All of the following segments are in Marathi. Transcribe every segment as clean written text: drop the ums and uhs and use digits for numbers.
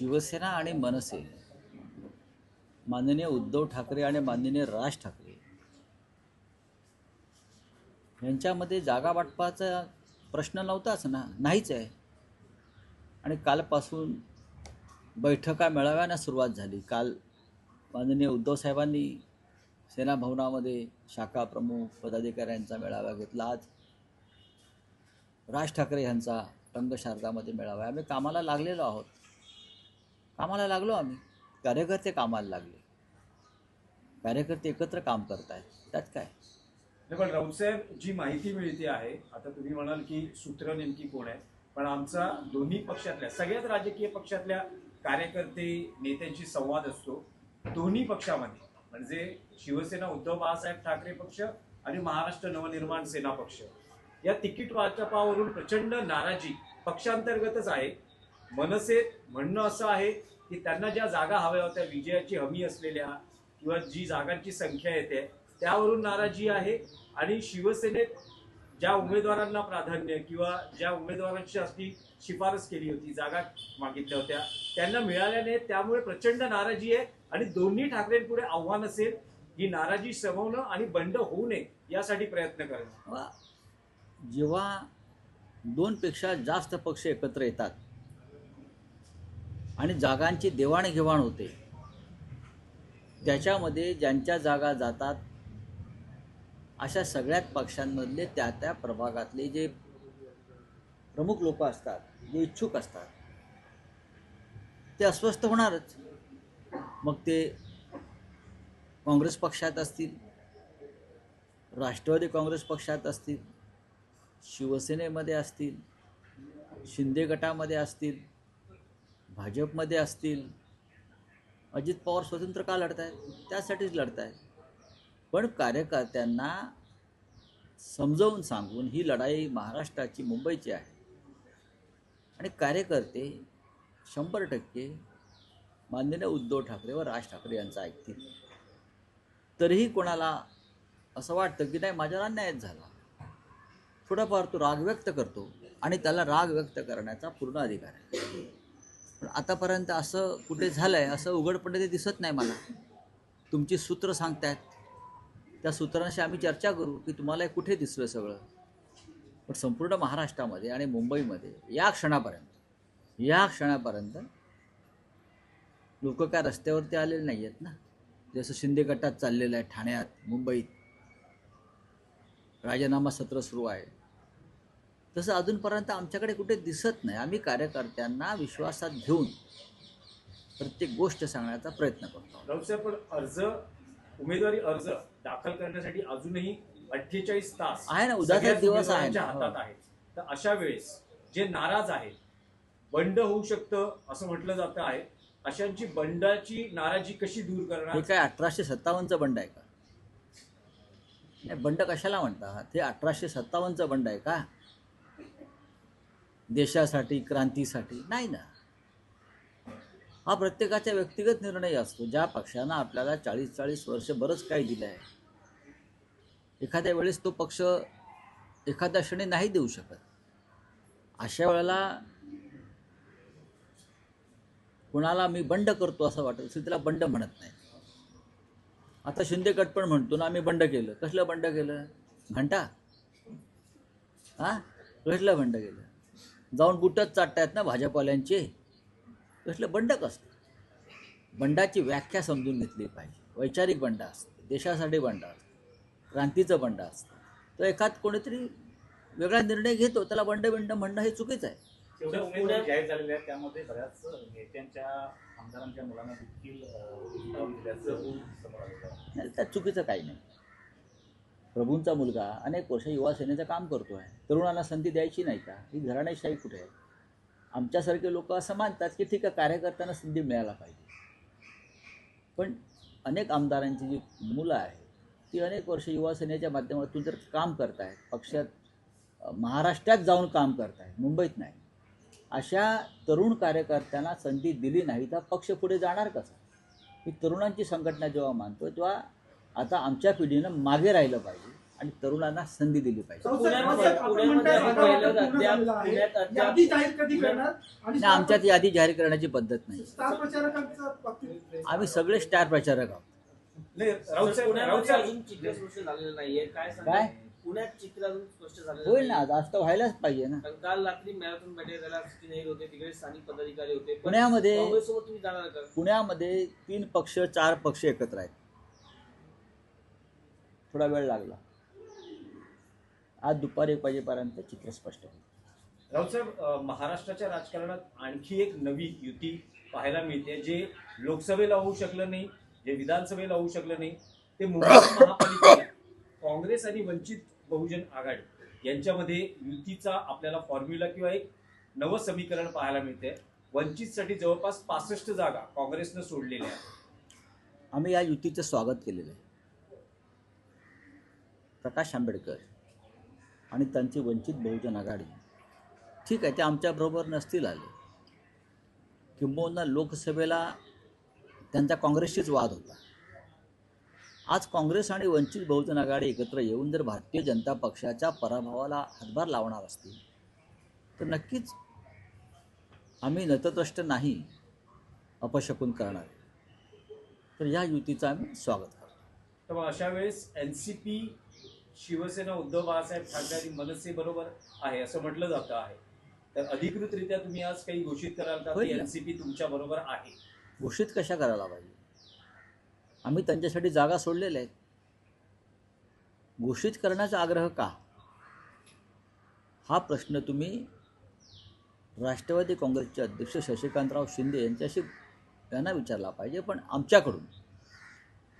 शिवसेना आणि मनसे, माननीय उद्धव ठाकरे आणि माननीय राज ठाकरे यांच्यामध्ये जागा वाटपाचा प्रश्न नव्हताच ना, नाहीच आहे. आणि कालपासून बैठका मेळाव्यानं सुरुवात झाली. काल माननीय उद्धव साहेबांनी सेना भवनामध्ये शाखा प्रमुख पदाधिकाऱ्यांचा मेळावा घेतला. आज राज ठाकरे यांचा रंगशारदामध्ये मेळावा आहे. आम्ही कामाला लागलेलो आहोत, कामाला लागलो आम्ही. कार्यकर्ते कामाला लागले, कार्यकर्ते एकत्र काम करत आहेत, त्यात काय. पण राऊतसाहेब, जी माहिती मिळते आहे, आता तुम्ही म्हणाल की सूत्र नेमकी कोण आहे, पण आमचा दोन्ही पक्षातल्या सगळ्याच राजकीय पक्षातल्या कार्यकर्ते नेत्यांशी संवाद असतो. दोन्ही पक्षामध्ये म्हणजे शिवसेना उद्धव बाळासाहेब ठाकरे पक्ष आणि महाराष्ट्र नवनिर्माण सेना पक्ष या तिकीट वाटपावरून प्रचंड नाराजी पक्षांतर्गतच आहे. मनसेत म्हणणं असं आहे की त्यांना ज्या जागा हव्या होत्या, विजयाची हमी असलेल्या किंवा जी जागांची संख्या येते त्यावरून नाराजी आहे. आणि शिवसेनेत ज्या उमेदवारांना प्राधान्य किंवा ज्या उमेदवारांची अशी शिफारस केली होती, जागा मागितल्या होत्या, त्यांना मिळाल्या नाही, त्यामुळे प्रचंड नाराजी आहे. आणि दोन्ही ठाकरेंपुढे आव्हान असेल ही नाराजी शमवणं आणि बंड होऊ नये यासाठी प्रयत्न करणं. जेव्हा दोनपेक्षा जास्त पक्ष एकत्र येतात आणि जागांची देवाणघेवाण होते, त्याच्यामध्ये ज्यांच्या जागा जातात अशा सगळ्यात पक्षांमधले त्या त्या प्रभागातले जे प्रमुख लोक असतात, जे इच्छुक असतात, ते अस्वस्थ होणारच. मग ते काँग्रेस पक्षात असतील, राष्ट्रवादी काँग्रेस पक्षात असतील, शिवसेनेमध्ये असतील, शिंदे गटामध्ये असतील, भाजपमध्ये असतील. अजित पवार स्वतंत्र का लढत आहेत? त्यासाठीच लढत आहेत. पण कार्यकर्त्यांना समजावून सांगून ही लढाई महाराष्ट्राची, मुंबईची आहे. आणि कार्यकर्ते 100% माननीय उद्धव ठाकरे व राज ठाकरे यांचं ऐकतील. तरीही कोणाला असं वाटतं की नाही, माझ्यावर अन्यायच झाला, थोडाफार तो राग व्यक्त करतो आणि त्याला राग व्यक्त करण्याचा पूर्ण अधिकार आहे. पण आतापर्यंत असं कुठे झालं आहे असं उघडपणे ते दिसत नाही मला. तुमची सूत्र सांगतायत, त्या सूत्रांशी आम्ही चर्चा करू की तुम्हाला कुठे दिसलं सगळं. पण संपूर्ण महाराष्ट्रामध्ये आणि मुंबईमध्ये या क्षणापर्यंत लोक काय रस्त्यावरती आलेले नाही आहेत ना. जसं शिंदे गटात चाललेलं आहे, ठाण्यात, मुंबईत राजीनामा सत्र सुरू आहे, तसं अजूनपर्यंत आमच्याकडे कुठे दिसत नाही. आम्ही कार्यकर्त्यांना विश्वासात घेऊन प्रत्येक गोष्ट सांगण्याचा प्रयत्न करतो. राऊतसाहेब, पण उमेदवारी अर्ज दाखल करण्यासाठी अजूनही 48 तास आहे ना, उद्याचा दिवस आहे ना. हातात आहेत. तर अशा वेळेस जे नाराज आहेत, बंड होऊ शकतं असं म्हटलं जातं आहे, अशांची बंडाची नाराजी कशी दूर करणार? हे काय 1857चं बंड आहे का? नाही, बंड कशाला म्हणतात? हे 1857चं बंड आहे का? देशासाठी, क्रांतीसाठी नाही ना. हा प्रत्येकाचा व्यक्तिगत निर्णय असतो. ज्या पक्षानं आपल्याला 40 वर्ष बरंच काही दिलं आहे, एखाद्या वेळेस तो पक्ष एखाद्या क्षणी नाही देऊ शकत. अशा वेळेला कोणाला मी बंड करतो असं वाटत असेल त्याला बंड म्हणत नाही. आता शिंदे गट पण म्हणतो ना, आम्ही बंड केलं. कसलं बंड केलं? घंटा कसलं बंड केलं? जाऊन बुटच चाटतायत ना भाजपवाल्यांचे. कसलं बंड कसं? बंडाची व्याख्या समजून घेतली पाहिजे. वैचारिक बंड असतं, देशासाठी बंड असतं, क्रांतीचं बंड असतं. तर एखाद कोणीतरी वेगळा निर्णय घेतो, त्याला बंड म्हणणं हे चुकीचं आहे. उमेदवारी जाहीर झालेले आहेत, त्यामध्ये बऱ्याच नेत्यांच्या, आमदारांच्या मुलांना देखील नाही, त्यात चुकीचं काही नाही. प्रभूंचा मुलगा अनेक वर्ष युवा सेनेचं काम करतो आहे. तरुणांना संधी द्यायची नाही का? ही घराणेशाही कुठे आहे? आमच्यासारखे लोक असं मानतात की ठीक आहे, कार्यकर्त्यांना संधी मिळायला पाहिजे. पण अनेक आमदारांची जी मुलं आहेत ती अनेक वर्ष युवा सेनेच्या माध्यमातून जर काम करत आहेत, पक्षात महाराष्ट्रात जाऊन काम करत आहेत, मुंबईत नाही, अशा तरुण कार्यकर्त्यांना संधी दिली नाही तर पक्ष पुढे जाणार कसा? ही तरुणांची संघटना जेव्हा मानतो तेव्हा आता आमच्या पिढीनं मागे राहिलं पाहिजे. आणि तरुणांना संधी दिली पाहिजे. यादी जाहीर कधी करणार? आणि नाही, आमच्यात यादी जाहीर करण्याची पद्धत नाही. स्टार प्रचारकांच्या बाबतीत आम्ही सगळे स्टार प्रचारक आहोत. नाही, राऊत साहेब पुण्यामध्ये अजून चित्र स्पष्ट झालेलं नाहीये. काय काय? सांगा पुण्यात चित्र अजून स्पष्ट झालेलं होईल ना, नाहीये. जास्त व्हायलाच पाहिजे ना. कारण काल रात्री मॅरेथॉन बैठक झाला, सचिन अहिर होते, तिकडे स्थानिक पदाधिकारी होते. पण पुण्यामध्ये काँग्रेससोबत तुम्ही जाणार का? पुण्यामध्ये 3 पक्ष 4 पक्ष एकत्र आहेत. थोडा वेळ लागला. आज दुपारी 1 वाजेपर्यंत चित्र स्पष्ट होईल. राऊत साहेब, महाराष्ट्राच्या राजकारणात आणखी एक नवी युती पाहायला मिळते, जे लोकसभेला होऊ शकलं नाही, जे विधानसभेला होऊ शकलं नाही, ते मुंबई महापालिकेला काँग्रेस आणि वंचित बहुजन आघाडी यांच्यामध्ये युतीचा आपल्याला फॉर्म्युला किंवा एक नवं समीकरण पाहायला मिळते. वंचितसाठी जवळपास 65 जागा काँग्रेसनं सोडलेल्या आहेत. आम्ही या युतीचं स्वागत केलेलं आहे. प्रकाश आंबेडकर आणि त्यांची वंचित बहुजन आघाडी ठीक आहे, ते आमच्याबरोबर नसतील आले, किंबहुना लोकसभेला त्यांचा काँग्रेसशीच वाद होता. आज काँग्रेस आणि वंचित बहुजन आघाडी एकत्र येऊन जर भारतीय जनता पक्षाच्या पराभवाला हातभार लावणार असतील तर नक्कीच आम्ही नतद्रष्ट नाही, अपशकुन करणार. तर या युतीचं आम्ही स्वागत करतो. तर मग अशा वेळेस एनसीपी, शिवसेना, उद्धव बाळासाहेब ठाकरे आणि मनसे बरोबर आहे असं म्हटलं जातं आहे. तर अधिकृतरित्या तुम्ही आज काही घोषित कराल का की होईल ना. एनसीपी तुमच्या बरोबर आहे? घोषित कशा करायला पाहिजे? आम्ही त्यांच्यासाठी जागा सोडलेल्या आहेत. घोषित करण्याचा आग्रह का, हा प्रश्न तुम्ही राष्ट्रवादी काँग्रेसचे अध्यक्ष शशिकांतराव शिंदे यांना विचारला पाहिजे. पण आमच्याकडून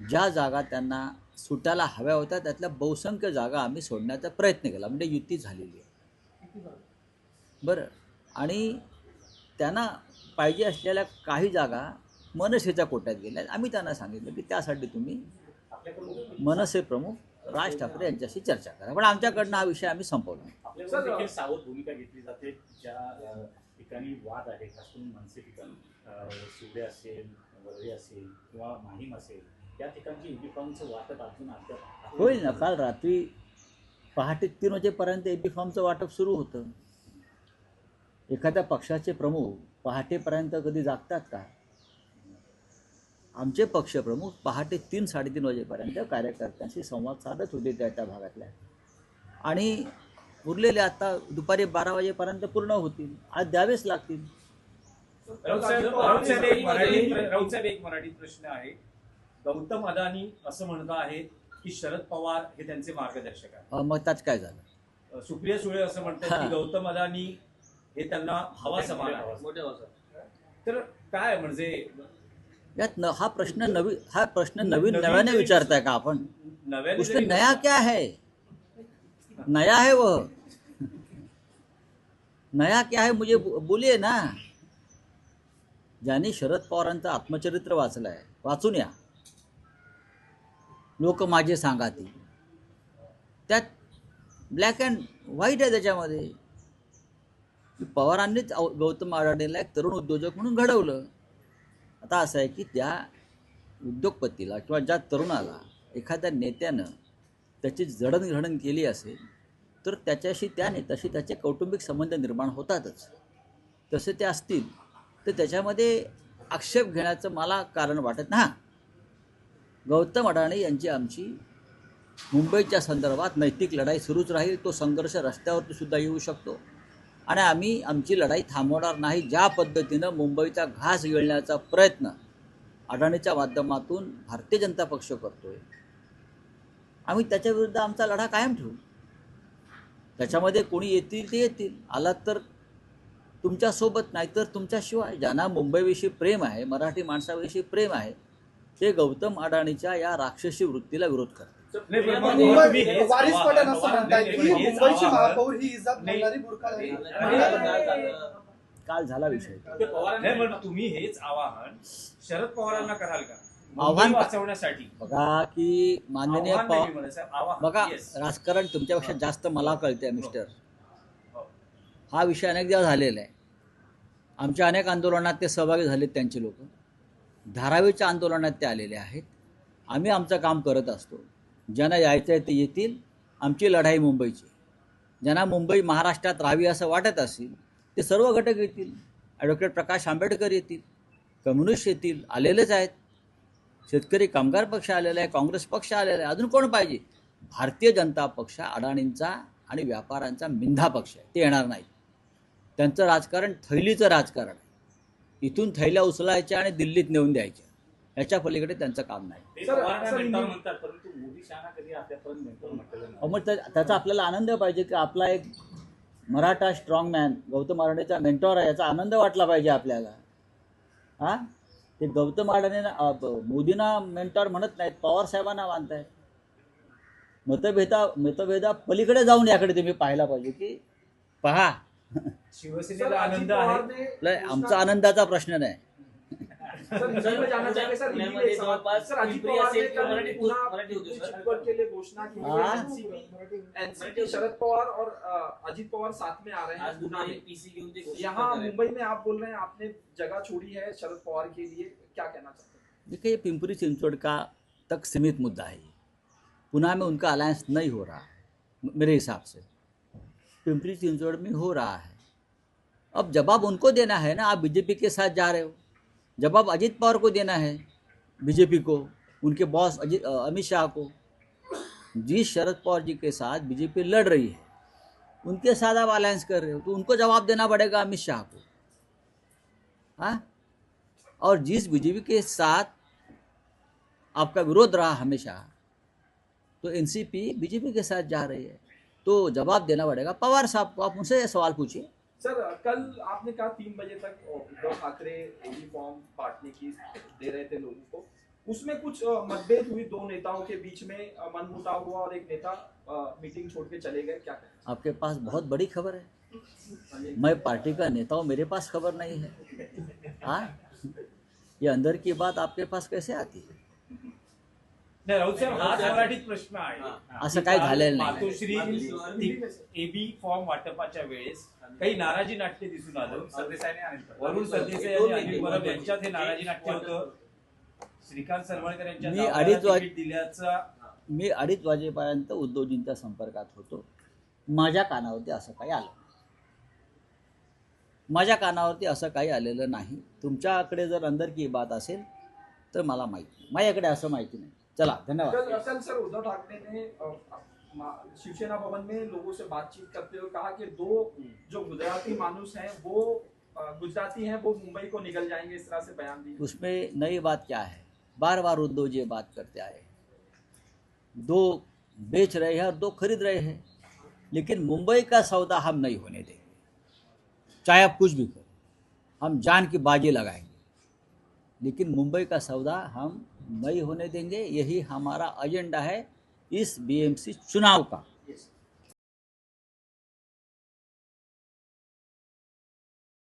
ज्या जागा त्यांना सुटायला हव्या होत्या त्यातल्या बहुसंख्य जागा आम्ही सोडण्याचा प्रयत्न केला, म्हणजे युती झालेली आहे. बरं, आणि त्यांना पाहिजे असलेल्या काही जागा मनसेच्या कोट्यात गेल्या. आम्ही त्यांना सांगितलं की त्यासाठी तुम्ही मनसे प्रमुख राज ठाकरे यांच्याशी चर्चा करा. पण आमच्याकडनं हा विषय आम्ही संपवला. आपल्याकडून देखील सावध भूमिका घेतली जाते. ज्या ठिकाणी वाद आहे, खास करून मनसे ठिकाणी, शिवडे असेल, वरळी असेल किंवा माहीम असेल, त्या ठिकाणची युनिफॉर्मचं वाटप अजून अद्याप होईल ना. काल रात्री पहाटे 3 वाजेपर्यंत एबी फॉर्मचं वाटप सुरू होतं. एखाद्या पक्षाचे प्रमुख पहाटेपर्यंत कधी जागतात का? आमचे पक्षप्रमुख पहाटे 3-3:30 वाजेपर्यंत कार्यकर्त्यांशी संवाद साधत होते त्या भागातल्या, आणि उरलेले आता दुपारी 12 वाजेपर्यंत पूर्ण होतील. आज द्यावेच लागतील. राऊत साहेब, एक मराठीत प्रश्न आहे. गौतम अदानी असं म्हणत आहेत की शरद पवार हे त्यांचे मार्गदर्शक आहेत. मग त्याच काय झालं? सुप्रिया सुळे असं म्हणतात की गौतम अदानी हे त्यांना हवा समान आहे. मोठ्या भाषात. तर काय म्हणजे यात हा प्रश्न नव्याने विचारताय का आपण? नव्याने उसमें जरी नया क्या है? नया है वह, नया क्या है मुझे बोलिए ना. ज्यांनी शरद पवारांचं आत्मचरित्र वाचलंय, वाचून या. लोक माझे सांगाती, त्यात ब्लॅक अँड व्हाईट आहे त्याच्यामध्ये. पवारांनीच गौतम अडाणीला एक तरुण उद्योजक म्हणून घडवलं. आता असं आहे की त्या उद्योगपतीला किंवा ज्या तरुणाला एखाद्या नेत्यानं त्याची जडणघडण केली असेल तर त्याच्याशी त्या नेत्याशी त्याचे कौटुंबिक संबंध निर्माण होतातच. तसे ते असतील तर त्याच्यामध्ये आक्षेप घेण्याचं मला कारण वाटत नाही. गौतम अडाणी यांची आमची मुंबईच्या संदर्भात नैतिक लढाई सुरूच राहील. तो संघर्ष रस्त्यावरती सुद्धा येऊ शकतो आणि आम्ही आमची लढाई थांबवणार नाही. ज्या पद्धतीनं मुंबईचा घास गिळण्याचा प्रयत्न अडाणीच्या माध्यमातून भारतीय जनता पक्ष करतोय, आम्ही त्याच्याविरुद्ध आमचा लढा कायम ठेवू. त्याच्यामध्ये कोणी येतील ते येतील, आलात तर तुमच्यासोबत, नाहीतर तुमच्याशिवाय. ज्यांना मुंबईविषयी प्रेम आहे, मराठी माणसाविषयी प्रेम आहे, ते गौतम अडाणीच्या या राक्षसी वृत्तीला विरोध करतात. वारिस पठाण असं म्हणताय की मुंबईची महापौर ही इजात घालणारी बुरखा आहे. काल झाला विषय. नाही, पण तुम्ही हेच आवाहन शरद पवारांना कराल का आव्हान मुंबई वाचवण्यासाठी? बघा की माननीय आव्हान नाही म्हणत साहेब, आवाहन. बघा, Yes. राजकारण तुमच्यापेक्षा जास्त मला कळते मिस्टर. हा विषय अनेकदा झालेला आहे. आमच्या अनेक आंदोलनात ते सहभागी झालेत त्यांचे लोक. धारावीच्या आंदोलनात ते आलेले आहेत. आम्ही आमचं काम करत असतो. ज्यांना यायचं आहे ते येतील, आमची लढाई मुंबईची. ज्यांना मुंबई महाराष्ट्रात राहावी असं वाटत असेल ते सर्व घटक येतील. ॲडव्होकेट प्रकाश आंबेडकर येतील, कम्युनिस्ट येतील, आलेलेच आहेत. शेतकरी कामगार पक्ष आलेला आहे, काँग्रेस पक्ष आलेला आहे. अजून कोण पाहिजे? भारतीय जनता पक्ष अडाणींचा आणि व्यापाऱ्यांचा मिंधा पक्ष आहे. ते येणार नाही. त्यांचं राजकारण थैलीचं राजकारण आहे. इथून थैल्या उचलायच्या आणि दिल्लीत नेऊन द्यायच्या. याच्या पलीकडे त्यांचं काम नाही. ते सर, पवारांना सर, मेंटॉर मी- म्हणतात, परंतु मोदी शहाना कधी आपल्यापर्यंत मेंटॉर म्हटलेलं नाही. मग त्याचा आपल्याला आनंद पाहिजे की आपला एक मराठा स्ट्रॉंग मॅन गौतम अडाणीचा मेंटॉर आहे, याचा आनंद वाटला पाहिजे आपल्याला. हां, ते गौतम अडाणींना मोदींना मेंटॉर म्हणत नाहीत, पवार साहेबांना मानतायत. मतभेदा पलीकडे जाऊन याकडे तुम्ही पाहायला पाहिजे की पहा, शिवसेनेला आनंद आहे. आमचा आनंदाचा प्रश्न नाही. पुण्यामध्ये जवळपास पिंपरी असेल किंवा मराठी होते सर. के लिए घोषणा की हाँ। एनसीपी शरद पवार और अजीत पवार साथ में आ रहे आज हैं गुना में। पीसी घेऊन ते घोषित यहाँ करत आहेत. मुंबई में आप बोल रहे हैं आपने जगह छोड़ी है शरद पवार के लिए, क्या कहना चाहते हैं? देखिए, ये पिंपरी चिंचवड़ का तक सीमित मुद्दा है. पुणे में उनका अलायंस नहीं हो रहा है मेरे हिसाब से. पिंपरी चिंचवड़ में हो रहा है. अब जवाब उनको देना है ना. आप बीजेपी के साथ जा रहे हो, जवाब अजीत पवार को देना है, बीजेपी को, उनके बॉस अमित शाह को. जिस शरद पवार जी के साथ बीजेपी लड़ रही है उनके साथ आप अलायंस कर रहे हो, तो उनको जवाब देना पड़ेगा अमित शाह को. हाँ, और जिस बीजेपी के साथ आपका विरोध रहा हमेशा, तो एनसीपी बीजेपी के साथ जा रही है, तो जवाब देना पड़ेगा पवार साहब को. आप उनसे सवाल पूछिए. सर, कल आपने कहा 3 बजे तक उद्धव ठाकरे एबी फॉर्म बांटने की दे रहे थे लोगों को. उसमें कुछ मतभेद हुई दो नेताओं के बीच में, मनमुटाव हुआ और एक नेता मीटिंग छोड़ के चले गए. क्या कहें? आपके पास बहुत बड़ी खबर है. मैं पार्टी का नेता हूँ, मेरे पास खबर नहीं है. हाँ, ये अंदर की बात आपके पास कैसे आती है? नाही, राऊत साहेब, हाच मराठीत प्रश्न आहे. असं काही झालेलं नाही. मातोश्री एबी फॉर्म वाटपाच्या वेळेस काही नाराजी नाट्य दिसून आलं. वरुण सरदेसाई आणि अनिल परब यांच्यात हे नाराजी नाट्य होतं. श्रीकांत सरवळकर यांच्या मी नावाला अडीच वाज- तिकीट दिल्याचा मी 2:30 वाजेपर्यंत उद्धवजींच्या संपर्कात होतो. माझ्या कानावरती असं काही आलं नाही. माझ्या कानावरती असं काही आलेलं नाही. तुमच्याकडे जर अंदर की बात असेल तर मला माहिती नाही. माझ्याकडे असं माहिती नाही. चला, धन्यवाद. कल सर उद्धव ठाकरे ने शिवसेना भवन में लोगों से बातचीत करते हुए कहा कि 2 जो गुजराती मानुस हैं वो गुजराती हैं, वो मुंबई को निकल जाएंगे, इस तरह से बयान दिए. उसमें नई बात क्या है? बार बार उद्धव जी ये बात करते आए. 2 बेच रहे हैं और 2 खरीद रहे हैं, लेकिन मुंबई का सौदा हम नहीं होने देंगे. चाहे आप कुछ भी करो, हम जान की बाजी लगाएंगे, लेकिन मुंबई का सौदा हम नहीं होने देंगे. यही हमारा एजेंडा है इस बीएमसी चुनाव का.